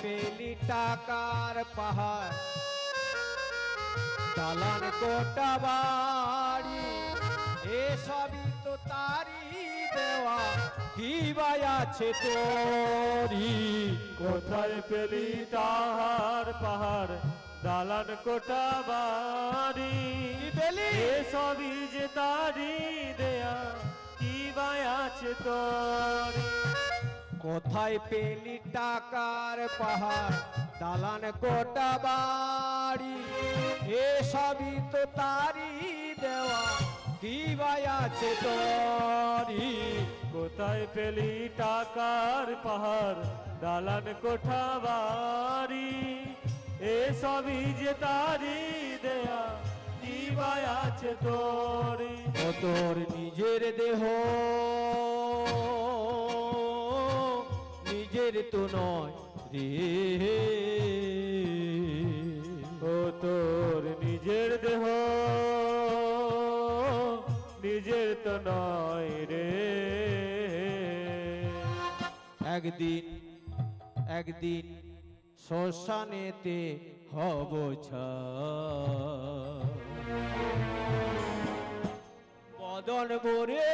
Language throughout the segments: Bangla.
পেলি টাকার পাহাড় দালান কোটা বাড়ি এসবই তো তারি দেওয়া কি বাই আছে তোরি কোথায় পেলি তাহার পাহাড় দালান কোটা বাড়ি কি পেলি এসবই যে তারি দেয়া কি বাই আছে তোর কোথায় পেলি টাকার পাহাড় দালান কোটা বাড়ি এসবই তো তারি দেওয়া কি বাই আছে তোরি কোথায় পেলি টাকার পাহাড় দালান কোঠা বাড়ি এসবই যে তারি দেয়া কি বাই আছে তোর ও তোর নিজের দেহ নিজের তো নয় রে ও তোর নিজের দেহ নিজের তো নয় রে একদিন একদিন শ্মশানেতে হব বদন ভরে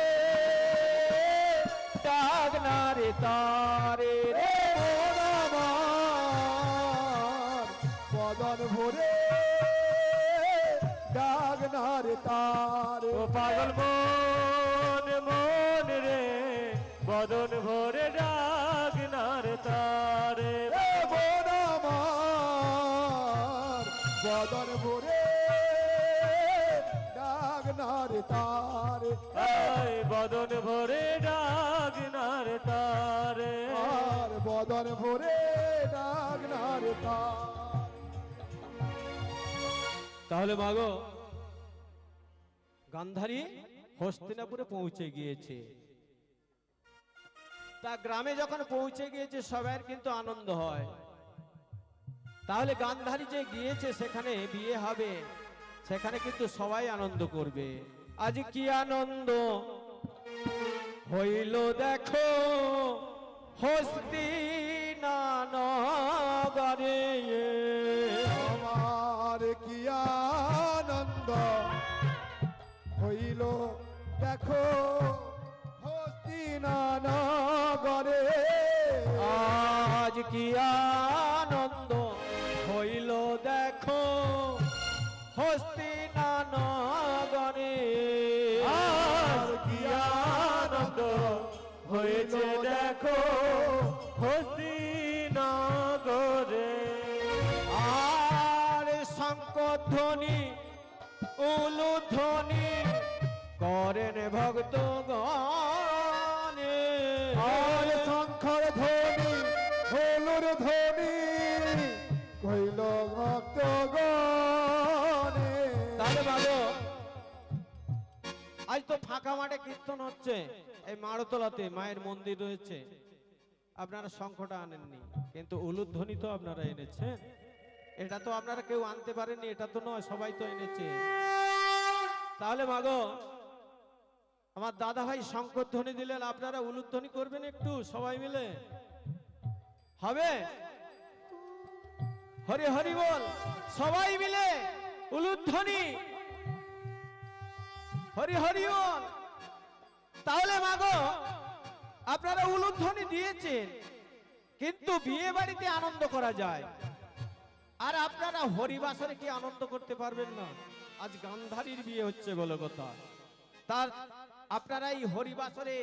ডাক না রে তারে রে আমার বদন ভরে ডাক না রে তারে ও পাগল মন মন রে বদন ভরে ডাক না রে তারে রে বোন আমার বদন ভরে ডাক না রে তারে আয় বদন ভরে ডাক না রে তারে আর বদন ভরে ডাক না রে তারে তাহলে মাগো গান্ধারী হস্তিনাপুরে পৌঁছে গিয়েছে তা গ্রামে যখন পৌঁছে গিয়েছে সবার কিন্তু আনন্দ হয় তাহলে গান্ধারী যে গিয়েছে সেখানে বিয়ে হবে সেখানে কিন্তু সবাই আনন্দ করবে আজ কি আনন্দ হইল দেখো হস্তিনানগরে আমার কি আনন্দ হইল দেখো হস্তিনানগরে আজ কি আনন্দ হইল দেখো হস্তিনানগরে আর কি আনন্দ হয়েছে দেখো হস্তিনাগরে আর শঙ্খধ্বনি উলুধ্বনি করেন ভক্তগণে আর শঙ্খর ধ্বনি হলুর ধ্বনি কইল ভক্তগণে তাহলে ভালো আজ তো ফাঁকা মাঠে কীর্তন হচ্ছে এই মারতলাতে মায়ের মন্দির রয়েছে আপনারা শঙ্খটা আনেননি কিন্তু উলুধ্বনি তো আপনারা এনেছেন এটা তো আপনারা কেউ আনতে পারেননি এটা তো নয় সবাই তো এনেছে তাহলে মাগো আমার দাদা ভাই শঙ্খধ্বনি দিলেন আপনারা উলুধ্বনি করবেন একটু সবাই মিলে হবে হরি হরি বল সবাই মিলে উলুধ্বনি হরি হরি বল তাহলে মাগো আপনারা উলুধ্বনি দিয়েছেন কিন্তু বিয়ে বাড়িতে আনন্দ করা যায় আর আপনারা হরিবাসরে কি আনন্দ করতে পারবেন না আজ গান্ধারীর বিয়ে হচ্ছে বলে কথা তার আপনারা এই হরিবাসরে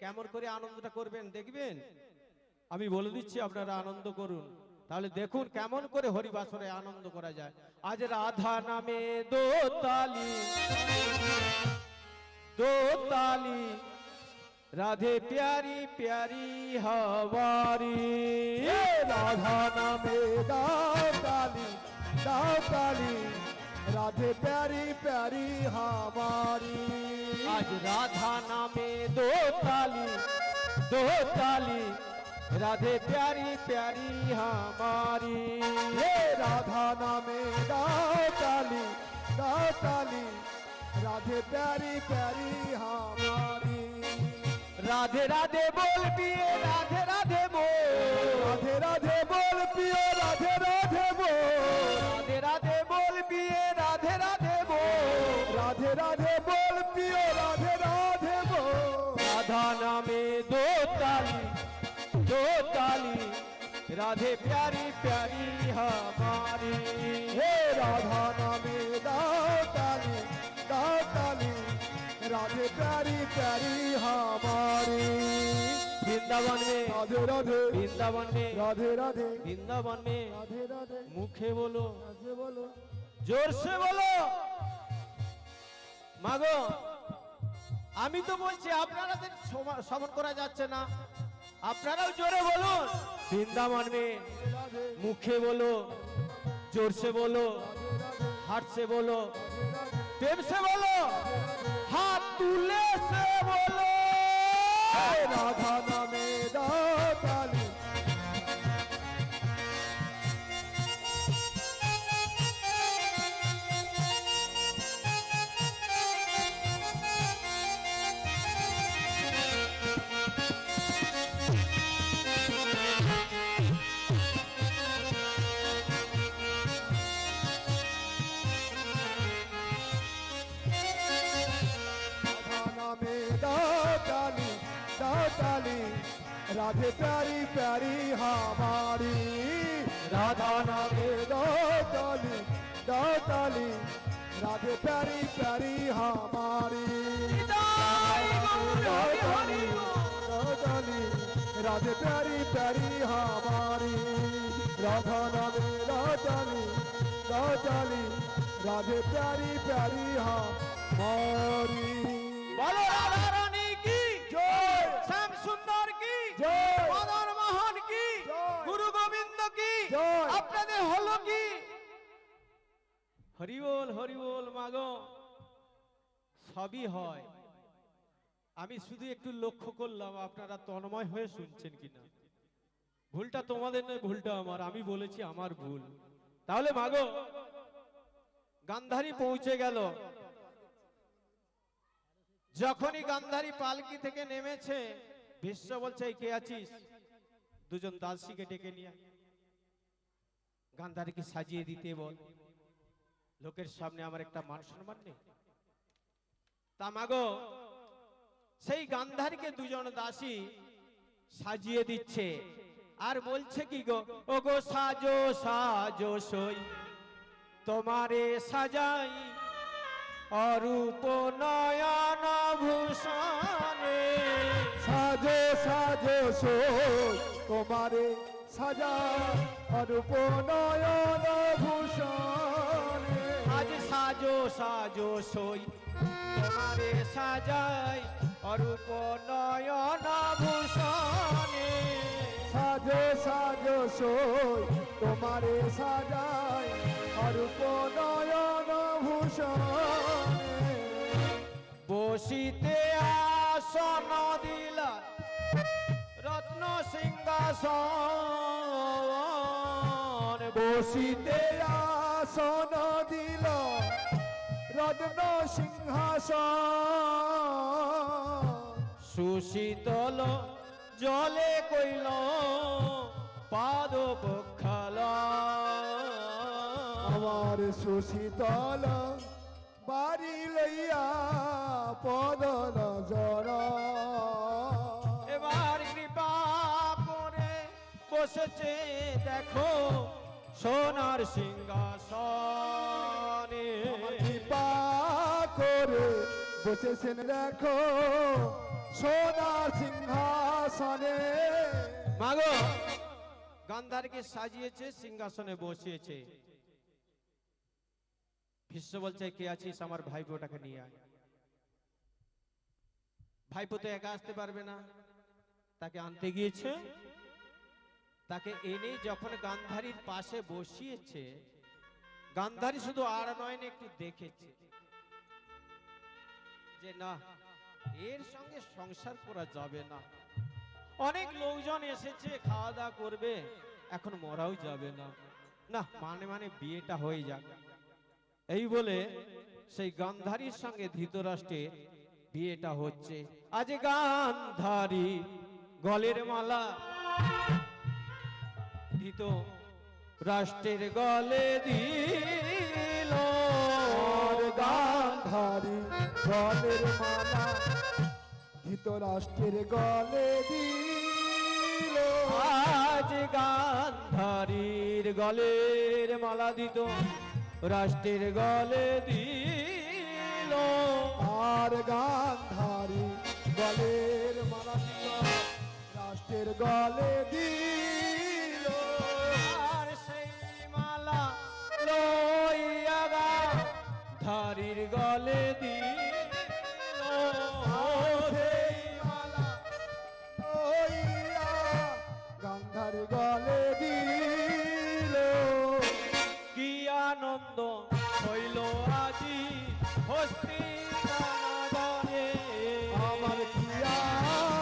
কেমন করে আনন্দটা করবেন দেখবেন আমি বলে দিচ্ছি আপনারা আনন্দ করুন তাহলে দেখুন কেমন করে হরিবাসরে আনন্দ করা যায় আজ রাধা নামে দোতালি দোতালি রাধে প্যারি প্যারি হবারি রাধা নামে দাও তালি রাধে প্যারি প্যারি হামারি আজ রাধা নামে দোতালি দোতালি রাধে প্যারি প্যারি हमारी राधा नामे दाओ ताली राधे प्यारी प्यारी हमारी राधे राधे बोल पिए राधे राधे बोल राधे राधे बोल पियो রাধে রাধে বল প্রিয় রাধে রাধে বল राधा नामे दो ताली राधे प्यारी प्यारी हमारी हे राधा नामे दाओ ताली राधे प्यारी प्यारी हमारी वृंदावन में राधे राधे वृंदावन में राधे राधे वृंदावन में राधे राधे मुखे बोलो राधे बोलो जोर से बोलो মাগো আমি তো বলছি আপনাদের শ্রবণ করা যাচ্ছে না আপনারাও জোরে বলুন বৃন্দাবন में राधे मुखे बोलो जोर से बोलो हाथ से बोलो प्रेम से बोलो हाथ तुले से बोलो राधा नामे दाओ ताली राधे प्यारी प्यारी हमारी राधा नामे दो ताली राधे प्यारी प्यारी हमारी राधे प्यारी प्यारी हमारी राधा नामे दो ताली राधे प्यारी प्यारी हमारी बोलो राधा रानी की जय श्याम सुंदर की जय मदन मोहन की जय गुरु गोविंद की जय আপনাদের হলো কি হরি বল মাগো সবই হয় আমি শুধু একটু লক্ষ্য করলাম আপনারা তন্ময় হয়ে শুনছেন কিনা ভুলটা তোমাদের নয় ভুলটা আমার আমি বলেছি আমার ভুল তাহলে মাগো গান্ধারী পৌঁছে গেল যখনই গান্ধারী পালকি থেকে নেমেছে ভীষ্ম বলছে কে আছিস দুজন দাসীকে ডেকে নিয়ে গান্ধারীকে সাজিয়ে দিতে বল লোকের সামনে আমার একটা মান সম্মান নেই তা মাগো সেই গান্ধারীকে দুজন দাসী সাজিয়ে দিচ্ছে আর বলছে কি গো ও গো সাজো সাজো সই তোমারে সাজাই অরূপ নয়ন ভূষণে সাজো সাজো সোই তোমারে সাজা অরূপ নয়ন ভূষণে আজ সাজো সাজো সই তোমারে সাজাই অরূপ নয়ন ভূষণে সাজো সাজো সোই তোমারে সাজাই অরূপ নয়ন ভূষণে বসিতে আসন দিলা রত্ন সিংহাসন বসিতে আসন দিল রত্ন সিংহাসন সুশীতল জলে কইল পাদ পক্ষাল আমার সুশীতল বাড়ি লইয়া পদল জর এবার কৃপা করে বসেছে দেখো সোনার সিংহাসনে কৃপা করে বসেছেন দেখো সোনার সিংহাসনে মাগো গান্ধারকে সাজিয়েছে সিংহাসনে বসিয়েছে ভীষ্ম বলছে কে আছিস আমার ভাইপোটাকে নিয়ে আয় ভাইপো তো একা আসতে পারবে না তাকে আনতে গিয়েছে তাকে এনে যখন গান্ধারীর পাশে বসিয়েছে গান্ধারী শুধু আর নয়নে একটু দেখেছে যে না এর সঙ্গে সংসার করা যাবে না অনেক লোকজন এসেছে খাওয়া দাওয়া করবে এখন মরাও যাবে না না মানে বিয়েটা হয়ে যাক এই বলে সেই গান্ধারীর সঙ্গে ধৃতরাষ্ট্রের বিয়েটা হচ্ছে আজ গান্ধারী গলের মালা ধৃতরাষ্ট্রের গলে দিল গান্ধারী গলের মালা ধৃতরাষ্ট্রের গলে দিল। আজ গান্ধারীর গলের মালা দিত রাষ্ট্রের গলে দিল। আর গান্ধারী গলের মালা দিল রাষ্ট্রের গলে দিল। আর সেই মালা লইয়া গান্ধারীর গলে দিল। সেই মালা লইয়া গান্ধারী গলে দিল। কি আনন্দ হইল আজি হস্তিনাগরে। আমার কি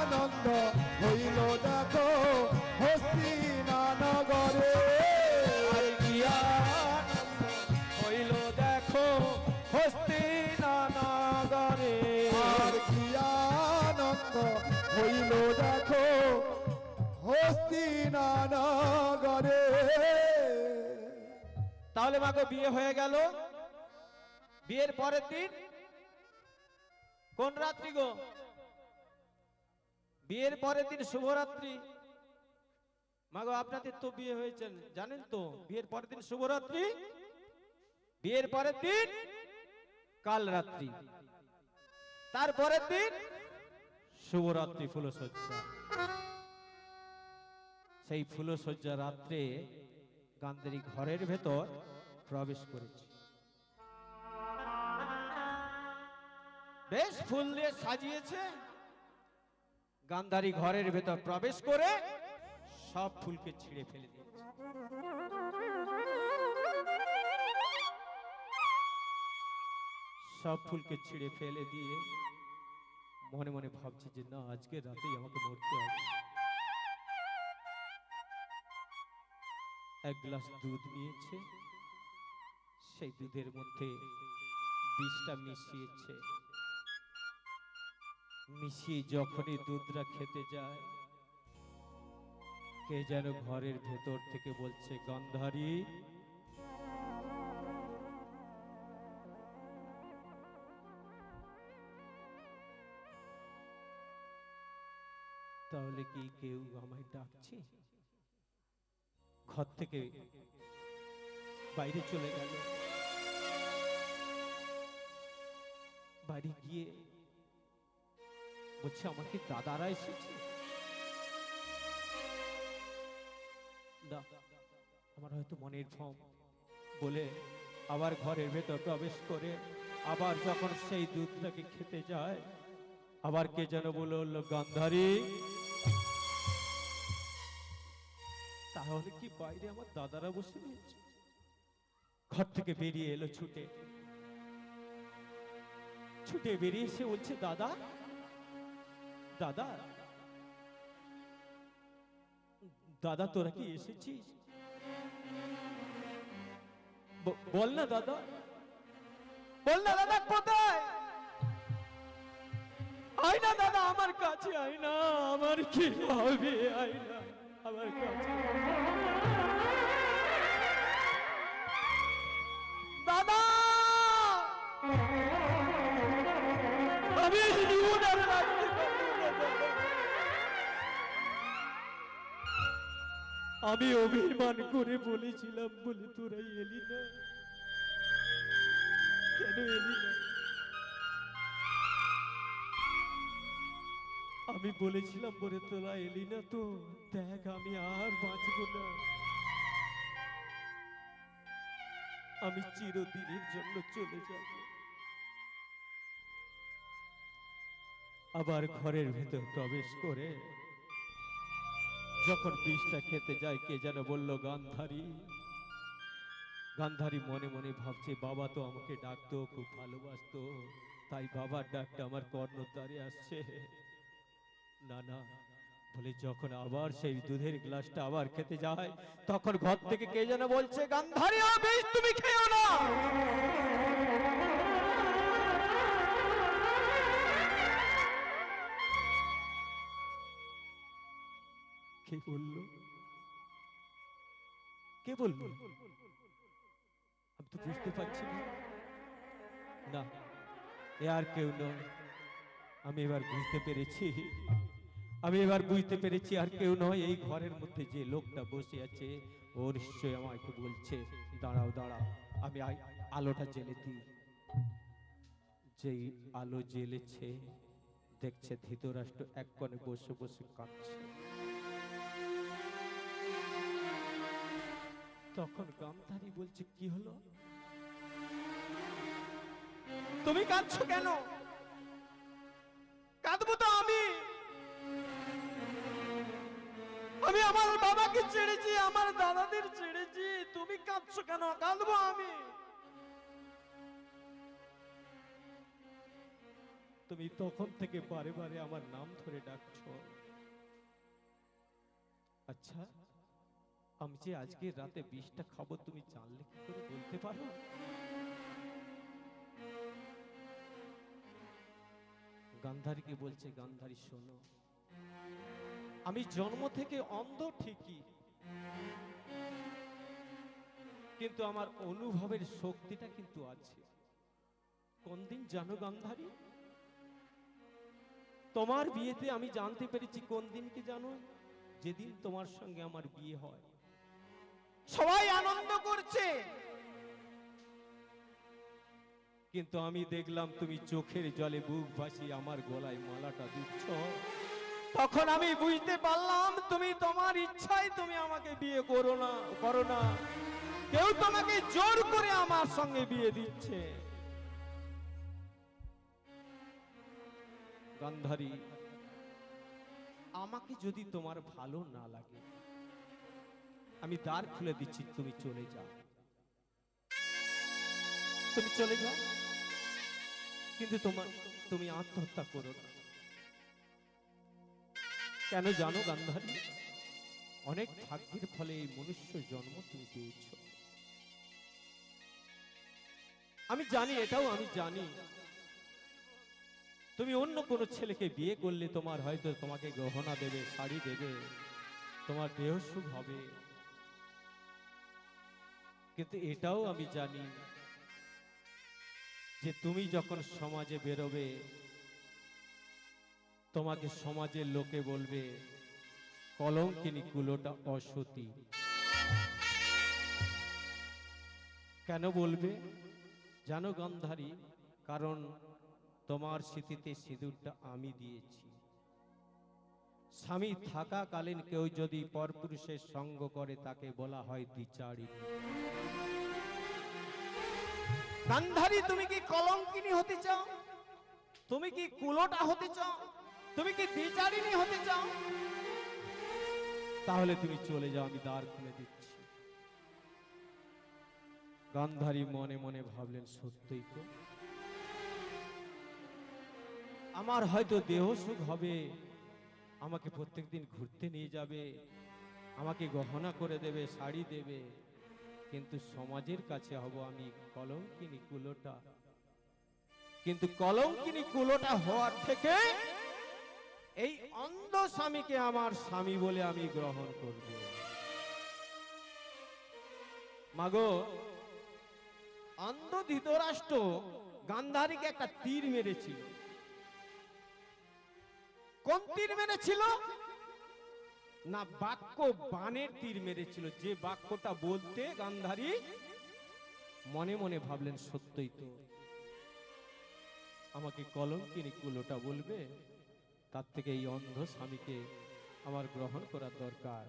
আনন্দ হইল দেখো হস্তিনানগরে। আর কি আনন্দ হইল দেখো হস্তিনাগরে। আর কি আনন্দ হইল দেখো হস্তিনানগরে। তাহলে মাগো বিয়ে হয়ে গেল। বিয়ের পরের দিন কোন রাত্রি গো? বিয়ের পরের দিন শুভরাত্রি। মাগো আপনাদের তো বিয়ে হয়েছেন জানেন তো, বিয়ের পরের দিন শুভরাত্রি, বিয়ের পরের দিন কাল রাত্রি, তারপরের দিন শুভরাত্রি ফুলসজ্জা। সেই ফুলসজ্জা রাত্রে গান্ধারী ঘরের ভেতর প্রবেশ করেছে। বেশ ফুল দিয়ে সাজিয়েছে। গান্ধারী ঘরের ভেতর প্রবেশ করে সব ফুলকে ছিঁড়ে ফেলে দিয়েছে। সব ফুলকে ছিঁড়ে ফেলে দিয়ে মনে মনে ভাবছে যে না, আজকে রাতেই আমাকে মরতে হবে। এক গ্লাস দুধ নিয়েছে, সেই দুধের মধ্যে বিষটা মিশিয়েছে। মিশিয়ে যখনই দুধটা খেতে যায়, কে যেন ঘরের ভেতর থেকে বলছে, গান্ধারী তাহলে কি কেউ আমায় ডাকছে? ঘর থেকে বাইরে চলে গেল। বাড়ি গিয়ে বলছে, আমার কি দাদারা এসেছে? না, আমার হয়তো মনের ভ্রম বলে আবার ঘরের ভেতর প্রবেশ করে আবার যখন সেই দুধটাকে খেতে যায়, আবার কে যেন বলল, গান্ধারী তাহলে কি বাইরে আমার দাদারা বসে রয়েছে? ঘর থেকে বেরিয়ে এলো ছুটে। ছুটে বেরিয়ে এসে বলছে, দাদা দাদা দাদা তোরা কি এসেছিস? বল না দাদা, বল না দাদা কোথায়? আয় না দাদা আমার কাছে, আয় না, আমার কি হবে, আয় না আমার কাছে। দাদা আমি জীবন আর রাখতে পারবো না দাদা। আমি অভিমান করে বলেছিলাম বলে তোরা এলি না, কেন এলি না? আমি বলেছিলাম বলে তোরা এলি না তো, দেখ আমি আর বাঁচবো না, আমি চিরদিনের জন্য চলে যাব। আবার ঘরের ভেতর প্রবেশ করে যখন বিষটা খেতে যায়, কে যেন বলল, গান্ধারী। গান্ধারী মনে মনে ভাবছে, বাবা তো আমাকে ডাকতো, খুব ভালোবাসতো, তাই বাবার ডাকটা আমার কর্ণদ্বারে আসছে। না না, বলে যখন আবার সেই দুধের গ্লাসটা আবার খেতে যায়, তখন ঘর থেকে কে যেন বলছে, গান্ধারী ও বিষ তুমি খেও না। কে বলল? কে বলল? আমি তো বুঝতে পারছি না। না, এ আর কেউ নয়, আমি এবার বুঝতে পেরেছি, আমি এবার বুঝতে পেরেছি আর কেউ নয়, এই ঘরের মধ্যে যে লোকটা বসে আছে ও নিশ্চয়ই আমাকে বলছে দাঁড়াও দাঁড়াও, আমি আলোটা জ্বেলে দিই। যেই আলো জ্বেলেছে দেখছে ধৃতরাষ্ট্র এক কোণে বসে বসে কাঁদছে। তখন গান্ধারী বলছে কি হলো, তুমি কাঁদছো কেন? কাঁদবো তো আমি, আমি আমার বাবাকে ছেড়েছি, আমার দাদাদের ছেড়েছি, তুমি কাঁদছো কেন? কাঁদবো আমি। তুমি তখন থেকে বারে বারে আমার নাম ধরে ডাকছো। আচ্ছা, আমি যে আজকে রাতে বিষটা খাবো তুমি জানলে কি করে বলতে পারো? গান্ধারীকে বলছে, গান্ধারী শোনো, আমি জন্ম থেকে অন্ধ ঠিকই, কিন্তু আমার অনুভবের শক্তিটা কিন্তু আছে। কোন দিন জানো গান্ধারী, তোমার বিয়েতে আমি জানতে পেরেছি কোন দিন কি জানো? যেদিন তোমার সঙ্গে আমার বিয়ে হয়। সবাই আনন্দ করছে, কিন্তু আমি দেখলাম তুমি চোখের জলে বুক ভাসিয়ে আমার গলায় মালাটা দিচ্ছ। তখন আমি বুঝতে পারলাম তুমি তোমার ইচ্ছায় তুমি আমাকে বিয়ে করো না, কেউ তোমাকে জোর করে আমার সঙ্গে বিয়ে দিচ্ছে। গান্ধারী, আমাকে যদি তোমার ভালো না লাগে আমি দ্বার খুলে দিচ্ছি, তুমি চলে যাও, তুমি চলে যাও, কিন্তু তুমি আত্মহত্যা করো না। কেন জানো গান্ধারী, অনেক ভাগ্যের ফলে এই মনুষ্য জন্ম তুমি পেয়েছ। আমি জানি, এটাও আমি জানি, তুমি অন্য কোনো ছেলেকে বিয়ে করলে তোমার হয়তো তোমাকে গহনা দেবে, শাড়ি দেবে, তোমার দেহ সুখ হবে। কিন্তু এটাও আমি জানি যে তুমি যখন সমাজে বেরোবে তোমাকে সমাজের লোকে বলবে কলঙ্কিনী কুলোটা অসতী। কেন বলবে জানো গান্ধারী? কারণ তোমার স্মৃতিতে সিঁদুরটা আমি দিয়েছি। স্বামী থাকাকালীন কেউ যদি পরপুরুষের সঙ্গ করে তাকে বলা হয় দ্বিচারিণী। গান্ধারী, তুমি কি কলঙ্কিনী হতে চাও? তুমি কি কুলোটা হতে চাও? তুমি কি দ্বিচারিণী হতে চাও? তাহলে তুমি চলে যাও, আমি দ্বার খুলে দিচ্ছি। গান্ধারী মনে মনে ভাবলেন সত্যই তো, আমার হয়তো দেহ সুখ হবে, আমাকে প্রত্যেকদিন ঘুরতে নিয়ে যাবে, আমাকে গহনা করে দেবে, শাড়ি দেবে, কিন্তু সমাজের কাছে হব আমি কলঙ্কিনী কুলোটা। কিন্তু কলঙ্কিনী কুলোটা হওয়ার থেকে এই অন্ধ স্বামীকে আমার স্বামী বলে আমি গ্রহণ করব। মাগো, অন্ধ ধৃতরাষ্ট্র গান্ধারীকে একটা তীর মেরেছিল। কোন তীর মেরেছিল? না, বাক্য বাণের তীর মেরেছিল, যে বাক্যটা বলতে গান্ধারী মনে মনে ভাবলেন সত্যই তো, আমাকে কলঙ্কিনী কুলোটা বলবে, তার থেকে এই অন্ধ স্বামীকে আমার গ্রহণ করার দরকার।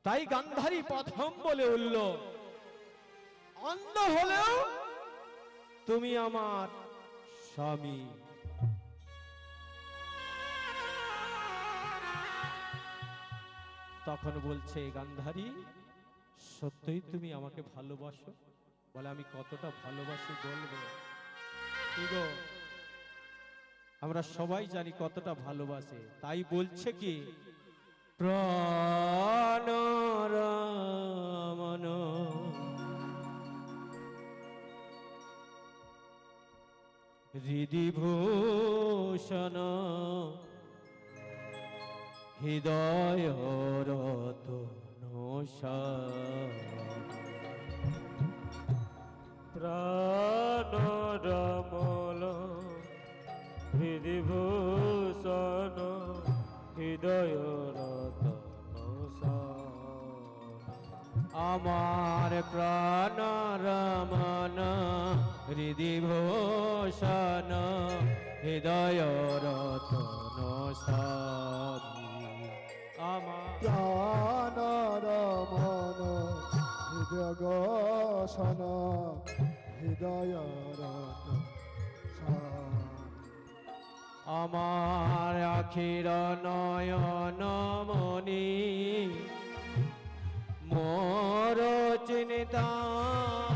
তাই গান্ধারী প্রথম বলে উঠল, অন্ধ হলেও তুমি আমার স্বামী। তখন বলছে গান্ধারী, সত্যই তুমি আমাকে ভালোবাসো? বলে আমি কতটা ভালোবাসি বলবো? কি গো, আমরা সবাই জানি কতটা ভালোবাসে, তাই বলছে কি প্রাণ রমন হৃদিভূষণ হৃদয় রতন প্রাণ রমল আমার প্রাণ রমন হৃদি ভূষণ হৃদয় রতন স্বামী আমার প্রাণ রমন হৃদয় গোসন হৃদয় রতন স্বামী। আমার আখির নয়ন মনি মোর চিন্তামণি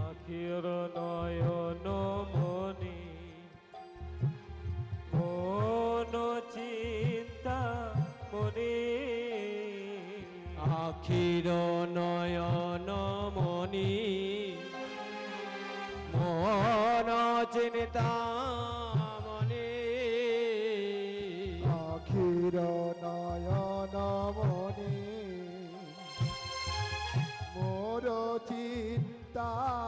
আখির নয়ন মনি মন চিন্তা মনি আখির নয়ন মনি মোর চিন্তামণি আখির নয়ন মনি মোর চিন্তামণি।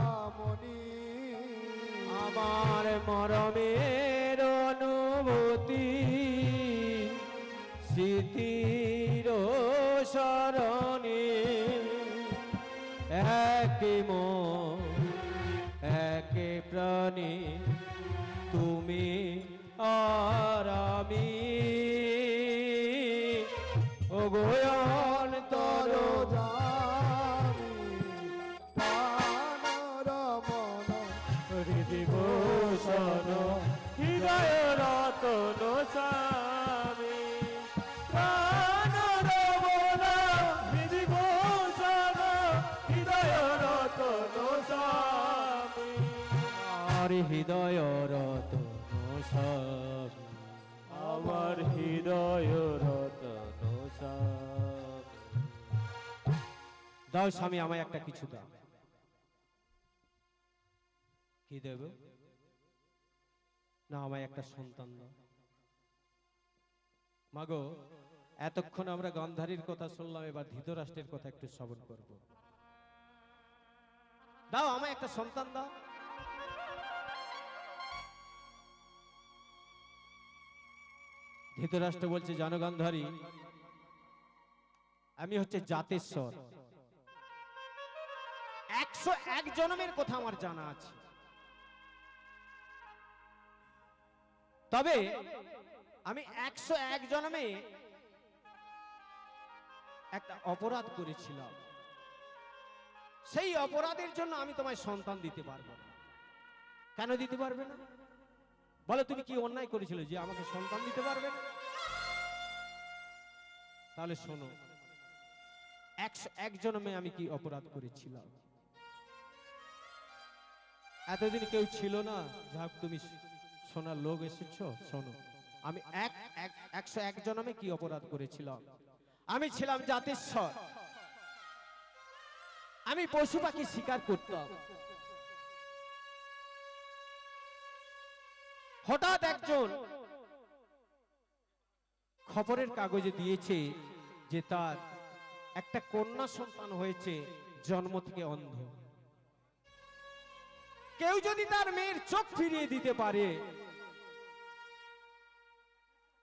আমার মরমের অনুভূতি স্মৃতির স্মরণে এক মন এক প্রাণী তুমি আর আমি ও গোয়ন তর জানি প্রাণ রমন হৃদি ভূষণ হৃদয় রতন স্বামী প্রাণ রমণ হৃদি ভূষণ হৃদয় রতন স্বামী আর হৃদয় রতন স্বামী আমার হৃদয় রতন স্বামী। দাও স্বামী আমায় একটা কিছু দাও। কি দেব? না আমায় একটা সন্তান দাও। মাগো এতক্ষণ আমরা গান্ধারীর কথা শুনলাম, এবার ধৃতরাষ্ট্রের কথা একটু শ্রবণ করব। দাও আমায় একটা সন্তান দাও। ধৃতরাষ্ট্র বলছে জানো গান্ধারী, আমি হচ্ছে জাতেশ্বর, 101 জন্মের কথা আমার জানা আছে। তবে আমি 101 জন্মে একটা অপরাধ করেছিলাম, সেই অপরাধের জন্য আমি তোমায় সন্তান দিতে পারবো না। কেন দিতে পারবে না? বলো তুমি কি অন্যায় করেছিলে যে আমাকে সন্তান দিতে পারবে না? তাহলে শোনো, 101 জন্মে আমি কি অপরাধ করেছিলাম। এতদিন কেউ ছিল না, যাক তুমি শোনার লোক এসেছো, শোনো আমি 101 জন্মে কি অপরাধ করেছিলাম। আমি ছিলাম জাতেশ্বর, আমি পশু পাখি শিকার করতাম। হঠাৎ একজন খবরের কাগজে দিয়েছে যে তার একটা কন্যা সন্তান হয়েছে, জন্ম থেকে অন্ধ। কেউ যদি তার মেয়ের চোখ ফিরিয়ে দিতে পারে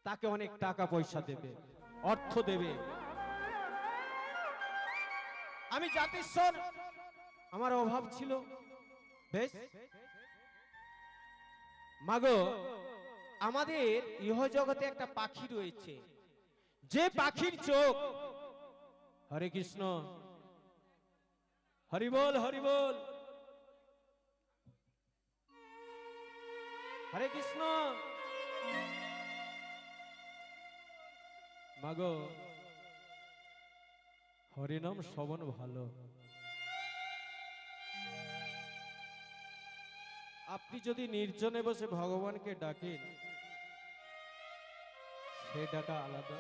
তাকে অনেক টাকা পয়সা দেবে, অর্থ দেবে। আমি জাতেশ্বর, আমার অভাব ছিল, বেশ মাগো আমাদের ইহজগতে একটা পাখি রয়েছে, যে পাখির চোখ, হরে কৃষ্ণ হরি বল হরি বল, হরে কৃষ্ণ। মাগো হরিনাম শ্রবণ ভালো, আপনি যদি নির্জনে বসে ভগবানকে ডাকেন সে ডাকা আলাদা,